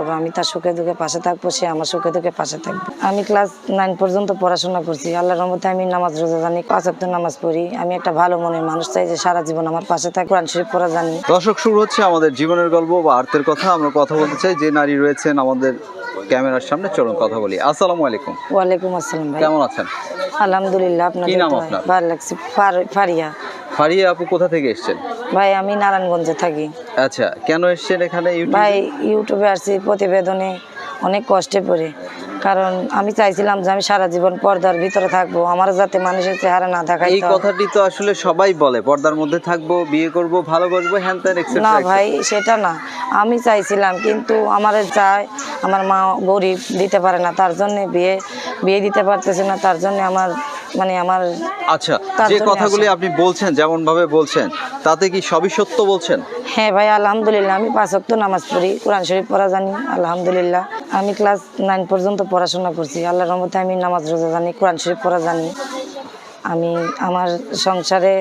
আমি তার সুখে দুঃখে পাশে থাকবো, সে আমার সুখে দুঃখে পাশে থাকবে। আমি ক্লাস 9 পর্যন্ত পড়াশোনা করছি। আল্লাহর রহমতে আমি নামাজ রোজা জানি, 5 ওয়াক্ত নামাজ পড়ি। আমি একটা ভালো মনের মানুষ চাই যে সারা জীবন আমার পাশে থাকে, কোরআন শরীফ পড়া জানি। দর্শক, শুরু হচ্ছে আমাদের জীবনের গল্প বা আর্তের কথা। আমরা কথা বলতে চাই যে নারী রয়েছেন আমাদের ক্যামেরার সামনে। চলুন কথা বলি। আসসালামু আলাইকুম। ওয়ালাইকুম আসসালাম ভাই। কেমন আছেন? আলহামদুলিল্লাহ। আপনার কি নাম আপনার? ভালো লাগছে। ফারিয়া। ফারিয়া আপু কোথা থেকে এসেছেন? ভাই আমি নারায়ণগঞ্জে থাকি। আচ্ছা, কেন এসেছেন এখানে ইউটিউবে? ভাই ইউটিউবে আসছি প্রতিবেদনে অনেক কষ্টে পড়ে, কারণ আমি চাইছিলাম যে আমি সারা জীবন পর্দার ভিতরে থাকবো, আমার যাতে মানুষের চেহারা না দেখাই। এই কথাটি তো আসলে সবাই বলে, পর্দার মধ্যে থাকবো, বিয়ে করব, ভালোবাসবো, হ্যান ত্যান এক্সেট্রা। না ভাই সেটা না, আমি চাইছিলাম, কিন্তু আমার চাই, আমার মা গরিব, দিতে পারে না, তার জন্য বিয়ে দিতে পারতেছে না, তার জন্য আমার আমার আচ্ছা, যে কথাগুলি আপনি বলছেন, যেমন ভাবে বলছেন, তাতে কি সবই সত্য বলছেন? হ্যাঁ ভাই আলহামদুলিল্লাহ। আমি 5 ওয়াক্ত নামাজ পড়ি, কোরআন শরীফ পড়া জানি আলহামদুলিল্লাহ। আমি ক্লাস 9 পর্যন্ত পড়াশোনা করছি। আল্লাহর রহমতে আমি নামাজ রোজা জানি, কোরআন শরীফ পড়া জানি। আমি আমার সংসারে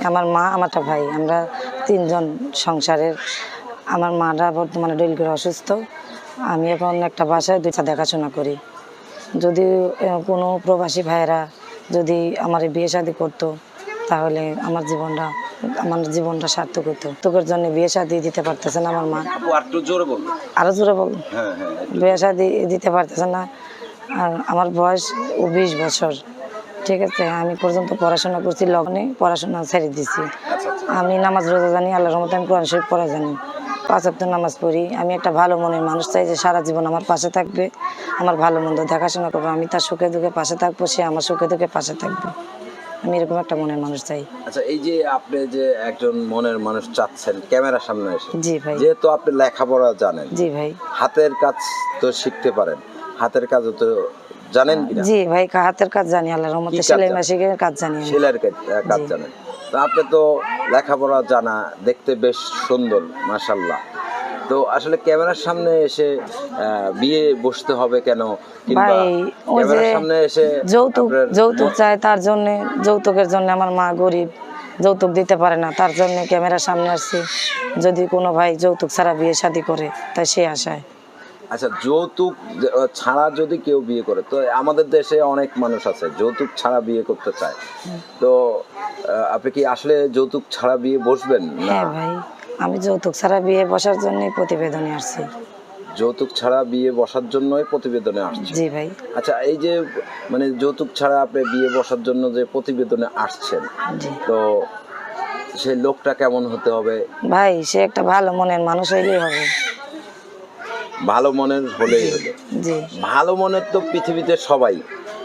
আমার মা, আমার একটা ভাই, আমরা 3 জন সংসারের। আমার মারা বর্তমানে ডেল করে অসুস্থ। আমি এখন একটা বাসায় 2টা দেখাশোনা করি। যদি কোনো প্রবাসী ভাইয়েরা যদি আমার বিয়ে শাদী করতো, তাহলে আমার জীবনটা সার্থক হতো। তোকের জন্য বিয়ে শাদী দিতে পারতেছে না আমার মা। আরো জোরে বল। বিয়ে শাদী দিতে পারতেছে না। আর আমার বয়স 20 বছর, ঠিক আছে। আমি পর্যন্ত পড়াশোনা করছি, লগ্নে পড়াশোনা ছেড়ে দিছি। আমি নামাজ রোজা জানি, আল্লাহর রহমতে আমি কোরআন শরীফ পড়া জানি, 5 ওয়াক্ত নামাজ পড়ি। আমি একটা ভালো মনের মানুষ চাই যে সারা জীবন আমার পাশে থাকবে, আমার ভালো মন্দ দেখাশোনা করবে, আমি তার সুখে দুঃখে পাশে থাকবো, সে আমার সুখে দুঃখে পাশে থাকবে। আমি এরকম একটা মনের মানুষ চাই। আচ্ছা, এই যে আপনি যে একজন মনের মানুষ চাচ্ছেন ক্যামেরার সামনে এসে, জি ভাই। যেহেতু আপনি লেখাপড়া জানেন, জি ভাই। হাতের কাজ তো শিখতে পারেন, হাতের কাজও তো জানেন কিনা? জি ভাই, হাতের কাজ জানি, আল্লাহর রহমতে সেলাই মেশিনের কাজ জানি, সেলাইয়ের কাজ জানেন। তো আপনি তো লেখাপড়া জানা, দেখতে বেশ সুন্দর মাশাআল্লাহ। তো আসলে ক্যামেরার সামনে এসে বিয়ে বসতে হবে কেন? ভাই ওই যে সামনে এসে যৌতুক চায়, তার জন্য, যৌতুকের জন্য আমার মা গরিব, যৌতুক দিতে পারে না, তার জন্য ক্যামেরার সামনে আসছি। যদি কোনো ভাই যৌতুক ছাড়া বিয়ে শাদী করে, তাই সে আশায়। আচ্ছা, যৌতুক ছাড়া যদি কেউ বিয়ে করে, তো আমাদের দেশে অনেক মানুষ আছে যৌতুক ছাড়া বিয়ে করতে চায়। তো আপনি কি আসলে যৌতুক ছাড়া বিয়ে বসবেন? হ্যাঁ ভাই, আমি যৌতুক ছাড়া বিয়ে বসার জন্যই প্রতিবেদনে আসছি। যৌতুক ছাড়া বিয়ে বসার জন্যই প্রতিবেদনে আসছে? জি ভাই। আচ্ছা, এই যে যৌতুক ছাড়া আপনি বিয়ে বসার জন্য যে প্রতিবেদনে আসছেন, তো সেই লোকটা কেমন হতে হবে? ভাই সে একটা ভালো মনের মানুষ হইলেই হবে। ভালো মনের হলেই হলো। জি। ভালো মনের তো পৃথিবীতে সবাই,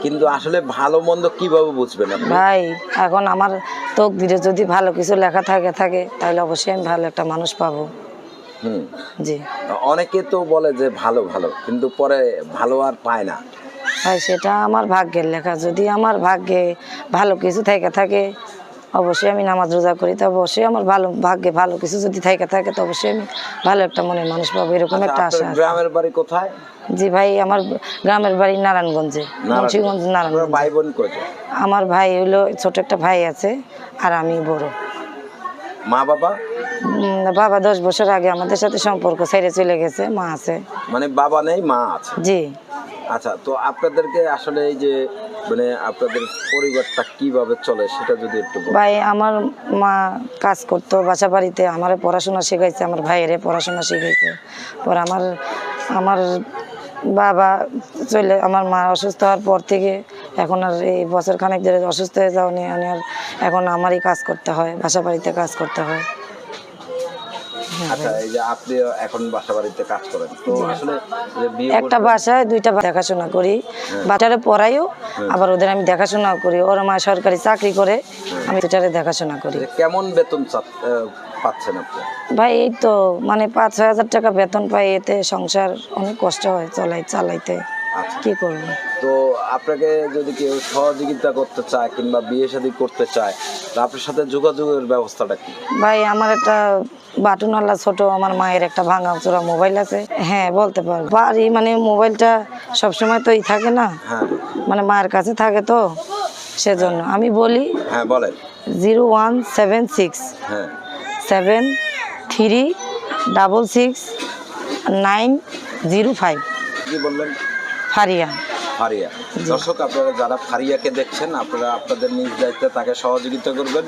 কিন্তু আসলে ভালো মন্দ কিভাবে বুঝবেন আপনি? ভাই এখন আমার তকদিরে যদি ভালো কিছু লেখা থাকে, তাহলে অবশ্যই আমি ভালো একটা মানুষ পাবো। জি। অনেকে তো বলে যে ভালো, কিন্তু পরে ভালো আর পায় না। ভাই সেটা আমার ভাগ্যের লেখা। যদি আমার ভাগ্যে ভালো কিছু থাকে, অবশ্যই আমি নামাজ রোজা করি, তো অবশ্যই আমার ভাগ্যে ভালো কিছু যদি থাকে, তো অবশ্যই আমি ভালো একটা মনের মানুষ পাবো, এরকম একটা আশা আছে। গ্রামের বাড়ি কোথায়? জি ভাই, আমার গ্রামের বাড়ি নারায়ণগঞ্জে, মুন্সিগঞ্জ, নারায়ণগঞ্জ। ভাই বোন কোথায়? আমার ভাই হলো ছোট একটা ভাই আছে, আর আমি বড়। মা বাবা? বাবা 10 বছর আগে আমাদের সাথে সম্পর্ক ছেড়ে চলে গেছে, মা আছে। বাবা নেই, মা আছে? জি। আচ্ছা, তো আপনাদেরকে আসলে এই যে আপনাদের পরিবারটা কিভাবে চলে সেটা যদি একটু বলেন। ভাই আমার মা কাজ করতো বাসা বাড়িতে, আমার পড়াশোনা শিখাইছে, আমার ভাইয়েরে পড়াশোনা শিখাইছে। পর আমার বাবা আমার মা অসুস্থ হওয়ার পর থেকে এখন আর এই বছর খানেক ধরে অসুস্থ হয়ে যাওয়া নিয়ে এখন আমারই কাজ করতে হয়, বাসা বাড়িতে কাজ করতে হয়। আচ্ছা, এই যে আপনি এখন বাসা বাড়িতে কাজ করেন, তো আসলে একটা বাসায় 2টা দেখাশোনা করি, বাচ্চারে পড়াইও, আবার ওদের আমি দেখাশোনাও করি। ওর মা সরকারি চাকরি করে, আমি 2টারে দেখাশোনা করি। কেমন বেতন পাচ্ছেন আপনি? ভাই এই তো 5-6 হাজার টাকা বেতন পাই, এতে সংসার অনেক কষ্ট হয় চালাইতে। কি করব? তো আপনাকে যদি কেউ সহযোগিতা করতে চায় কিংবা বিয়ে শাদী করতে চায়, তো আপনার সাথে যোগাযোগের ব্যবস্থাটা কি? ভাই আমার একটা বাটনওয়ালা ছোট আমার মায়ের একটা ভাঙাচোরা মোবাইল আছে। হ্যাঁ বলতে পারি, মোবাইলটা সবসময় তো থাকে না, মায়ের কাছে থাকে, তো সেজন্য আমি বলি। হ্যাঁ বলেন। 0176 7366 9 05 কি বললেন? ফারিয়া। ফারিয়া। দর্শক, আপনারা যারা ফারিয়াকে দেখছেন, আপনারা আপনাদের নিজ দায়িত্বে তাকে সহযোগিতা করবেন।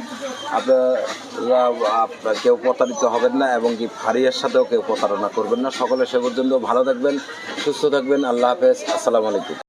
আপনারা কেউ প্রতারিত হবেন না, এবং কি ফারিয়ার সাথেও কেউ প্রতারণা করবেন না। সকলে সে পর্যন্ত ভালো থাকবেন, সুস্থ থাকবেন। আল্লাহ হাফেজ, আসসালামু আলাইকুম।